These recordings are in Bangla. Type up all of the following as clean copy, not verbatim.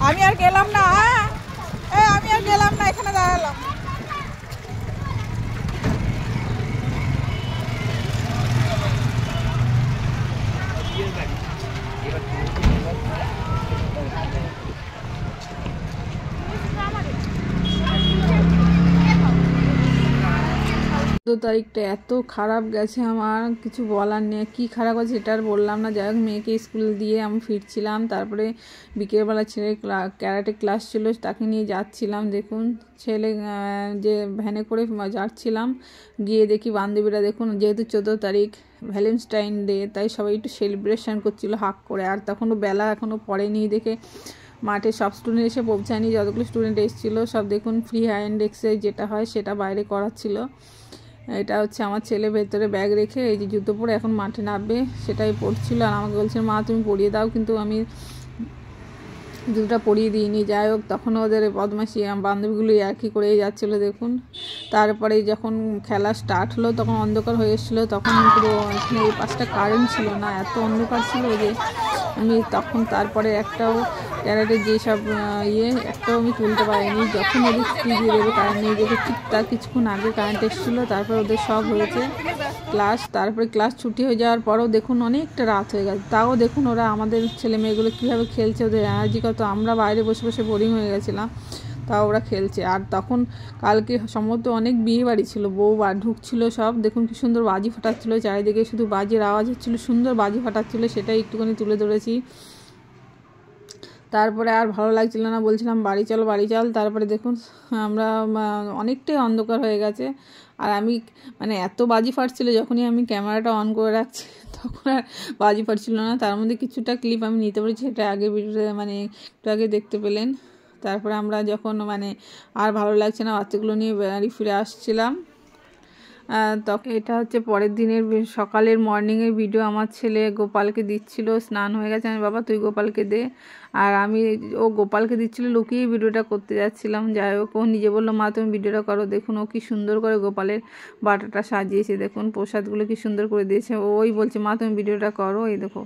আমি আর গেলাম না, আমি আর গেলাম না, এখানে দাঁড়ালাম। তারিখটা এত খারাপ গেছে, আমার কিছু বলার নেই। কি খারাপ আছে সেটা আর বললাম না। যাই হোক, মেয়েকে স্কুল দিয়ে আমি ফিরছিলাম, তারপরে বিকেলবেলা ছেলে ক্যারাটে ক্লাস ছিল, তাকে নিয়ে যাচ্ছিলাম। দেখুন ছেলে যে ভ্যানে করে যাচ্ছিলাম, গিয়ে দেখি বান্ধবীরা দেখুন, যেহেতু 14 তারিখ ভ্যালেন্টাইন ডে, তাই সবাই একটু সেলিব্রেশন করছিল হাক করে। আর তখনও বেলা এখনও পড়েনি, দেখে মাঠে সব স্টুডেন্ট এসে পৌঁছায়নি। যতগুলো স্টুডেন্ট এসেছিলো সব দেখুন ফ্রি হ্যান্ড এক্সারসাইজ যেটা হয় সেটা বাইরে করাচ্ছিল। এটা হচ্ছে আমার ছেলে ভেতরে ব্যাগ রেখে এই যে জুতো পরে এখন মাঠে নামবে, সেটাই পড়ছিল। আর আমাকে বলছে মা তুমি পরিয়ে দাও, কিন্তু আমি জুতোটা পরিয়ে দিইনি। যাই হোক, তখন ওদের বদমাশি বান্ধবীগুলো একই করে যাচ্ছিলো দেখুন। তারপরে যখন খেলা স্টার্ট হলো তখন অন্ধকার হয়ে এসেছিলো, তখন পুরো এখানে এই পাশটা কারেন্ট ছিল না, এত অন্ধকার ছিল যে আমি তখন তারপরে একটাও ক্যারেটের যেসব একটাও আমি তুলতে পারিনি। যখন ওদের ছুটি দিয়ে দেবে কারেন্ট নিয়ে যেতে, ঠিক তার কিছুক্ষণ আগে কারেন্ট এসেছিলো। তারপরে ওদের সব হয়েছে ক্লাস, তারপরে ক্লাস ছুটি হয়ে যাওয়ার পরেও দেখুন অনেকটা রাত হয়ে গেছে, তাও দেখুন ওরা আমাদের ছেলে মেয়েগুলো কীভাবে খেলছে, ওদের এনার্জি কত। আমরা বাইরে বসে বসে বোরিং হয়ে গেছিলাম, তাও ওরা খেলছে। আর তখন কালকে সম্ভবত অনেক বিয়ে বাড়ি ছিল, বউ ঢুকছিল সব, দেখুন কি সুন্দর বাজি ফাটাচ্ছিলো, চারিদিকে শুধু বাজির আওয়াজ হচ্ছিলো, সুন্দর বাজি ফাটাচ্ছিলো, সেটাই একটুখানি তুলে ধরেছি। তারপরে আর ভালো লাগছিল না, বলছিলাম বাড়ি চল বাড়ি চল। তারপরে দেখুন আমরা অনেকটাই অন্ধকার হয়ে গেছে, আর আমি মানে এত বাজি ফাটছিল, যখনই আমি ক্যামেরাটা অন করে রাখছি তখন আর বাজি ফাটছিল না। তার মধ্যে কিছুটা ক্লিপ আমি নিতে পারছি, সেটা আগে ভিডিওতে মানে একটু আগে দেখতে পেলেন। তারপরে আমরা যখন মানে আর ভালো লাগছে না, বাচ্চাগুলো নিয়ে বাড়ি ফিরে আসছিলাম, তখন এটা হচ্ছে পরের দিনের সকালের মর্নিংয়ের ভিডিও। আমার ছেলে গোপালকে দিচ্ছিল, স্নান হয়ে গেছে, আমি বাবা তুই গোপালকে দে, আর আমি ও গোপালকে দিচ্ছিল লুকিয়ে ভিডিওটা করতে যাচ্ছিলাম। যাই হোক, ও নিজে বললো মা তুমি ভিডিওটা করো। দেখুন ও কি সুন্দর করে গোপালের বাটাটা সাজিয়েছে, দেখুন প্রসাদগুলো কি সুন্দর করে দিয়েছে। ওই বলছে মা তুমি ভিডিওটা করো। এই দেখো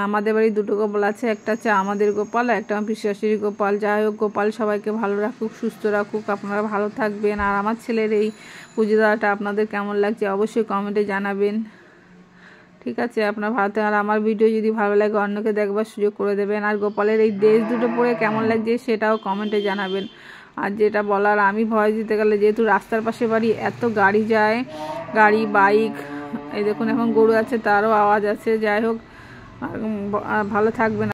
আমাদের বাড়ি দুটো গোপাল আছে, একটা হচ্ছে আমাদের গোপাল, একটা পিসির গোপাল। যাই হোক, গোপাল সবাইকে ভালো রাখুক, সুস্থ রাখুক, আপনারা ভালো থাকবেন। আর আমার ছেলের এই পুজো দেওয়াটা আপনাদের কেমন লাগছে অবশ্যই কমেন্টে জানাবেন, ঠিক আছে? আপনার ভালো। আর আমার ভিডিও যদি ভালো লাগে অন্যকে দেখবার সুযোগ করে দেবেন। আর গোপালের এই ড্রেস দুটো পরে কেমন লাগছে সেটাও কমেন্টে জানাবেন। আর যেটা বলার, আমি ভয়েস দিতে গেলে যেহেতু রাস্তার পাশে বাড়ি, এত গাড়ি যায়, গাড়ি বাইক, এই দেখুন এখন গরু আছে তারও আওয়াজ আছে। যাই হোক, ভালো থাকবেন।